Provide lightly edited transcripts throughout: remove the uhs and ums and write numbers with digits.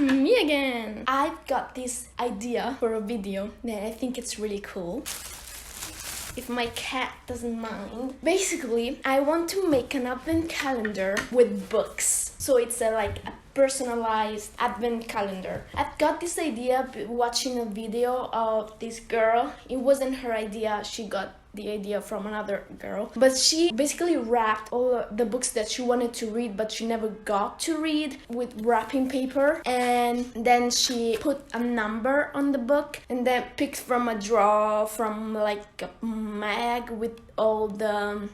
Me again! I've got this idea for a video that I think it's really cool. If my cat doesn't mind. Basically, I want to make an advent calendar with books. So it's like a personalized advent calendar. I've got this idea watching a video of this girl. It wasn't her idea, she got the idea from another girl, but she basically wrapped all the books that she wanted to read but she never got to read with wrapping paper, and then she put a number on the book and then picked from a drawer from like a mag with all the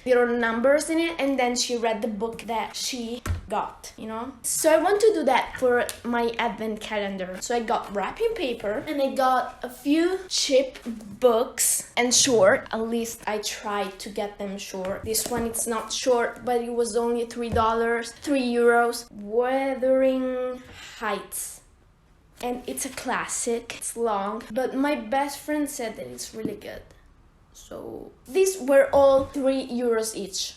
little numbers in it, and then she read the book that she got, you know. So I want to do that for my advent calendar. So I got wrapping paper and I got a few cheap books and short. At least I tried to get them short. This one it's not short, but it was only $3, €3. Wuthering Heights. And it's a classic. It's long, but my best friend said that it's really good. So these were all €3 each.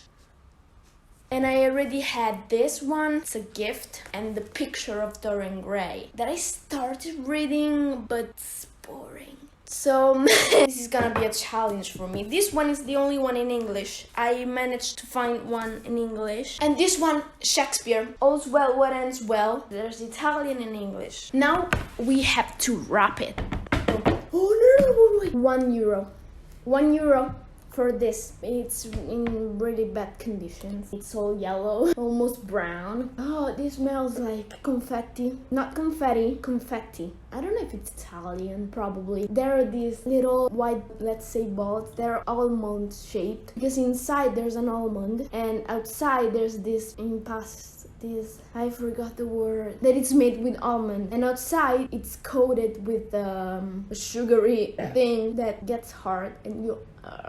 And I already had this one, it's a gift, and the picture of Dorian Gray that I started reading, but it's boring. So this is gonna be a challenge for me. This one is the only one in English. I managed to find one in English. And this one, Shakespeare, All's Well What Ends Well. There's Italian and English. Now we have to wrap it. Oh no, wait. €1. €1 for this. It's in really bad conditions. It's all yellow, almost brown. Oh, this smells like confetti. Not confetti, confetti. I don't know if it's Italian, probably. There are these little white, let's say, balls. They're almond shaped because inside there's an almond and outside there's this impasse. I forgot the word, that it's made with almond, and outside it's coated with a sugary thing that gets hard, and you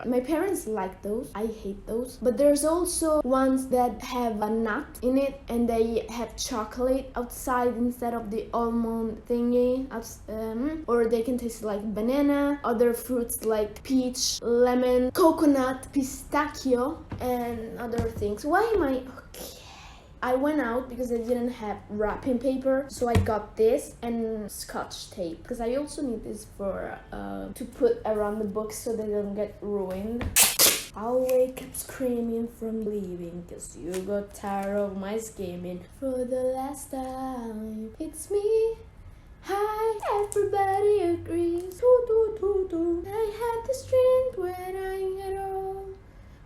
my parents like those. I hate those. But there's also ones that have a nut in it and they have chocolate outside instead of the almond thingy, or they can taste like banana, other fruits like peach, lemon, coconut, pistachio, and other things. Why am I okay? I went out because I didn't have wrapping paper, so I got this and scotch tape because I also need this for to put around the books so they don't get ruined. I'll wake up screaming from leaving because you got tired of my scheming for the last time. It's me. Hi, everybody agrees. I had the strength when I get old.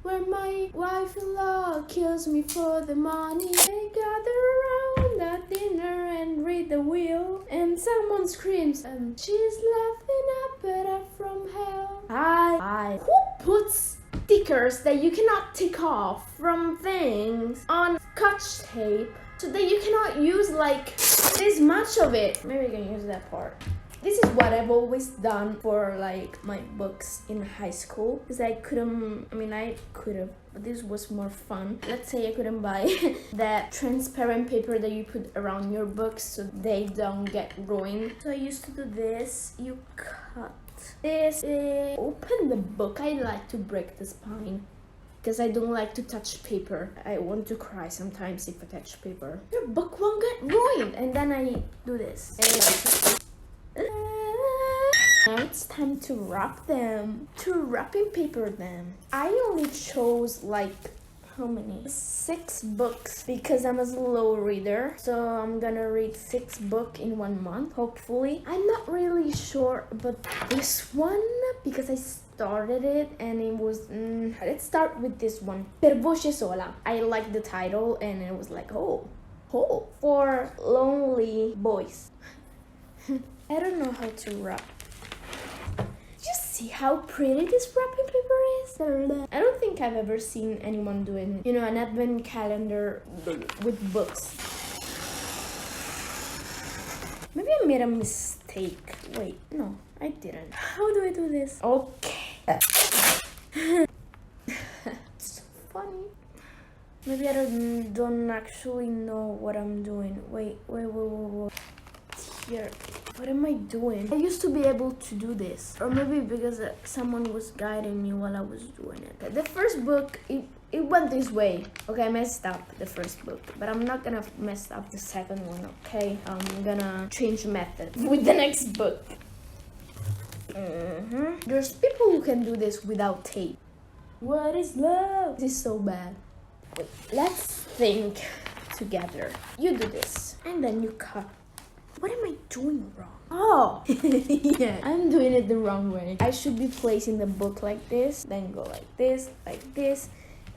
When my wife-in-law kills me for the money, they gather around at dinner and read the will, and someone screams, she's laughing up at her from hell. Who puts stickers that you cannot take off from things on scotch tape so that you cannot use like this much of it? Maybe I can use that part. This is what I've always done for like my books in high school, because I could have, but this was more fun. Let's say I couldn't buy that transparent paper that you put around your books so they don't get ruined. So I used to do this. You cut this, open the book. I like to break the spine because I don't like to touch paper. I want to cry sometimes if I touch paper. Your book won't get ruined. And then I do this. Now it's time to wrap them, to wrapping paper them. I only chose like, how many? 6 books because I'm a slow reader. So I'm gonna read 6 books in 1 month, hopefully. I'm not really sure about this one because I started it and it was, let's start with this one. Per voce sola. I like the title and it was like, oh, for lonely boys. I don't know how to wrap. Just see how pretty this wrapping paper is. I don't think I've ever seen anyone doing, an advent calendar with books. Maybe I made a mistake. Wait, no, I didn't. How do I do this? Okay. It's so funny. Maybe I don't actually know what I'm doing. Wait. Here. What am I doing? I used to be able to do this. Or maybe because someone was guiding me while I was doing it. The first book, it went this way. Okay, I messed up the first book. But I'm not gonna mess up the second one, okay? I'm gonna change the method with the next book. There's people who can do this without tape. What is love? This is so bad. Wait, let's think together. You do this. And then you cut. What am I doing wrong? Oh, yeah, I'm doing it the wrong way. I should be placing the book like this, then go like this,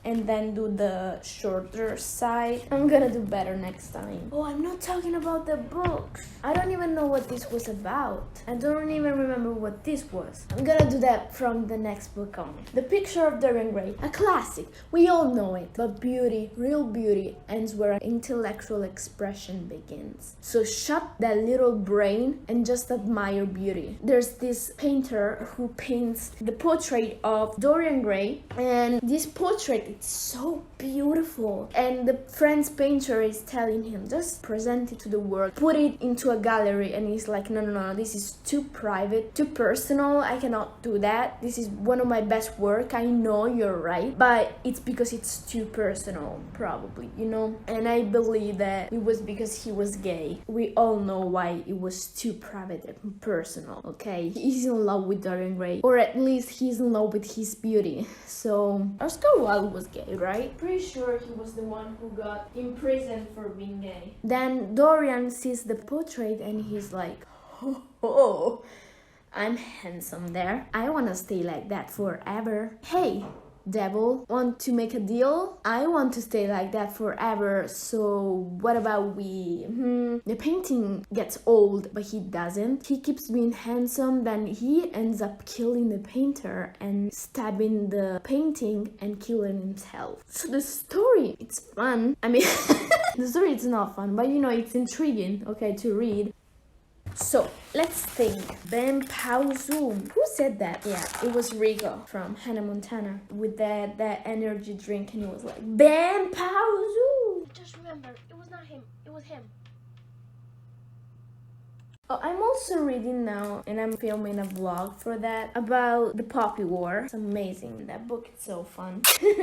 and then do the shorter side. I'm gonna do better next time. Oh, I'm not talking about the books. I don't even know what this was about. I don't even remember what this was. I'm gonna do that from the next book on. The Picture of Dorian Gray, a classic. We all know it. But beauty, real beauty, ends where intellectual expression begins. So shut that little brain and just admire beauty. There's this painter who paints the portrait of Dorian Gray, and this portrait, it's so beautiful. And the French painter is telling him, just present it to the world, put it into a gallery. And he's like, no, this is too private, too personal. I cannot do that. This is one of my best work. I know you're right, but it's because it's too personal, probably, you know? And I believe that it was because he was gay. We all know why it was too private and personal, okay? He's in love with Dorian Gray, or at least he's in love with his beauty. So Oscar Wilde was gay, right? Pretty sure he was the one who got imprisoned for being gay. Then Dorian sees the portrait and he's like, oh, I'm handsome there. I wanna stay like that forever. Hey, devil, want to make a deal? I want to stay like that forever, so what about we? The painting gets old, but he doesn't. He keeps being handsome, then he ends up killing the painter and stabbing the painting and killing himself. So the story, it's fun. I mean, the story is not fun, but you know, it's intriguing, okay, to read. So, let's think. Bam, pow, zoom. Who said that? Yeah, it was Rico from Hannah Montana with that energy drink, and he was like, bam, pow, zoom. Just remember, it was not him. It was him. Oh, I'm also reading now, and I'm filming a vlog for that, about the Poppy War. It's amazing. That book is so fun.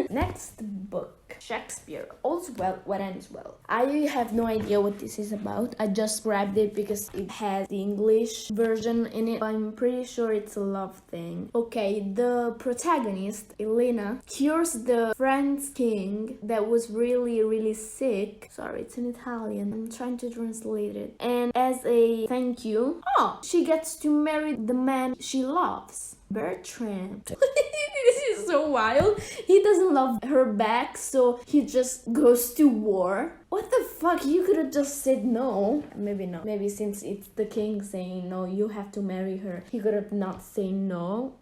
Next book, Shakespeare. All's Well What Ends Well. I have no idea what this is about. I just grabbed it because it has the English version in it. I'm pretty sure it's a love thing. Okay, the protagonist, Elena, cures the French king that was really sick. Sorry, it's in Italian. I'm trying to translate it. And as a thank you, she gets to marry the man she loves, Bertrand. This is so wild. He doesn't love her back, so he just goes to war. What the fuck? You could have just said no. Maybe not. Maybe since it's the king saying no, you have to marry her, he could have not said no.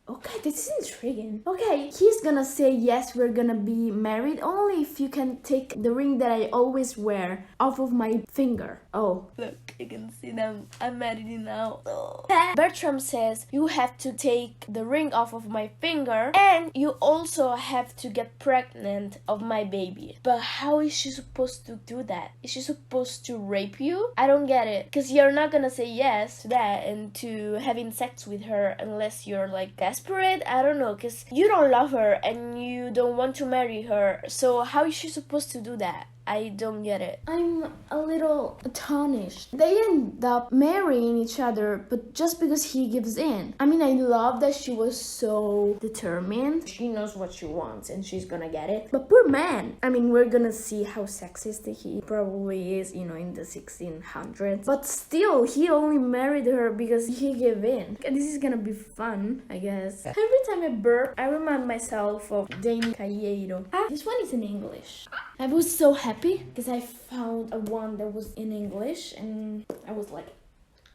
Okay, this is intriguing. Okay, he's gonna say yes, we're gonna be married only if you can take the ring that I always wear off of my finger. Oh, look, you can see them. I'm married now. Oh. Bertram says, you have to take the ring off of my finger and you also have to get pregnant of my baby. But how is she supposed to do that? Is she supposed to rape you? I don't get it. Because you're not gonna say yes to that and to having sex with her unless you're like desperate. I don't know, because you don't love her and you don't want to marry her. So how is she supposed to do that? I don't get it. I'm a little astonished. They end up marrying each other, but just because he gives in. I mean, I love that she was so determined. She knows what she wants and she's gonna get it. But poor man. I mean, we're gonna see how sexist he probably is, you know, in the 1600s. But still, he only married her because he gave in. This is gonna be fun, I guess. Every time I burp, I remind myself of Dane Cayeiro. This one is in English. I was so happy because I found a one that was in English and I was like,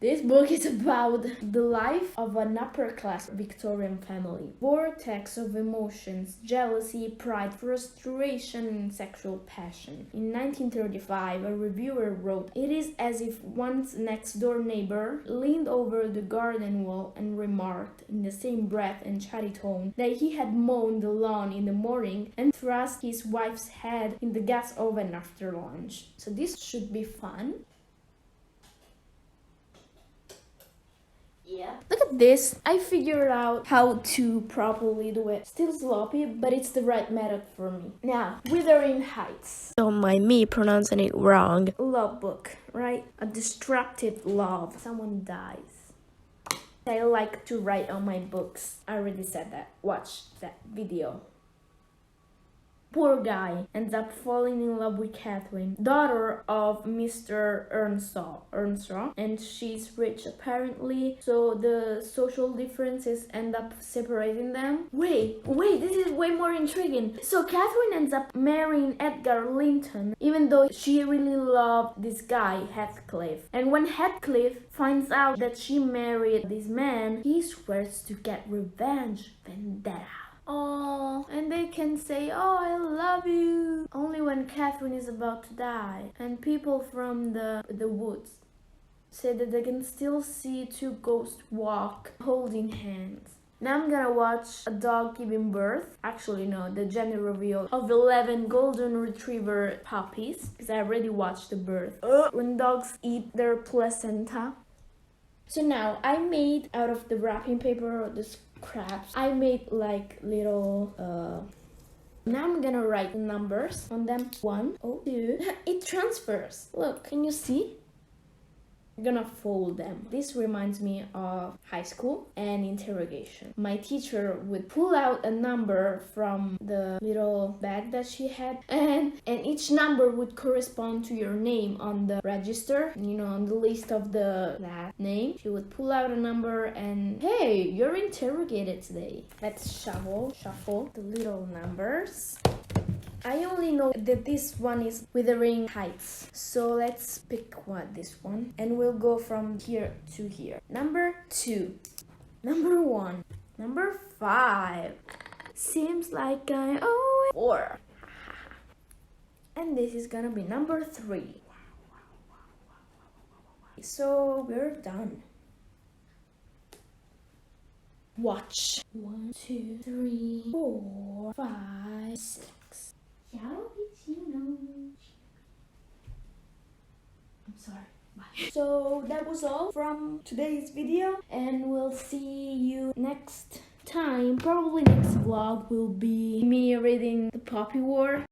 this book is about the life of an upper-class Victorian family. Vortex of emotions, jealousy, pride, frustration, and sexual passion. In 1935, a reviewer wrote, it is as if one's next-door neighbor leaned over the garden wall and remarked, in the same breath and chatty tone, that he had mown the lawn in the morning and thrust his wife's head in the gas oven after lunch. So this should be fun. Yeah. Look at this. I figured out how to properly do it. Still sloppy, but it's the right method for me. Now, Wuthering Heights. Don't mind me pronouncing it wrong. Love book, right? A destructive love. Someone dies. I like to write on my books. I already said that. Watch that video. Poor guy ends up falling in love with Catherine, daughter of Mr. Earnshaw, and she's rich apparently, so the social differences end up separating them. Wait, this is way more intriguing. So Catherine ends up marrying Edgar Linton, even though she really loved this guy, Heathcliff. And when Heathcliff finds out that she married this man, he swears to get revenge, vendetta. Oh, and they can say, "Oh, I love you," only when Catherine is about to die. And people from the woods say that they can still see two ghosts walk holding hands. Now I'm gonna watch a dog giving birth. Actually, no, the gender reveal of 11 golden retriever puppies, because I already watched the birth. When dogs eat their placenta. So now I made out of the wrapping paper the scraps. I made like little now I'm gonna write the numbers on them. 1, 2. It transfers. Look, can you see? I'm gonna fold them. This reminds me of high school and interrogation. My teacher would pull out a number from the little bag that she had, and each number would correspond to your name on the register, you know, on the list of the last name. She would pull out a number and, "Hey, you're interrogated today." Let's shuffle the little numbers. I only know that this one is Wuthering Heights. So let's pick this one. And we'll go from here to here. Number 2. Number 1. Number 5. Seems like I owe it. 4. And this is gonna be number 3. So we're done. Watch. 1, 2, 3, 4, 5, 6. I'm sorry. Bye. So that was all from today's video, and we'll see you next time. Probably next vlog will be me reading The Poppy War.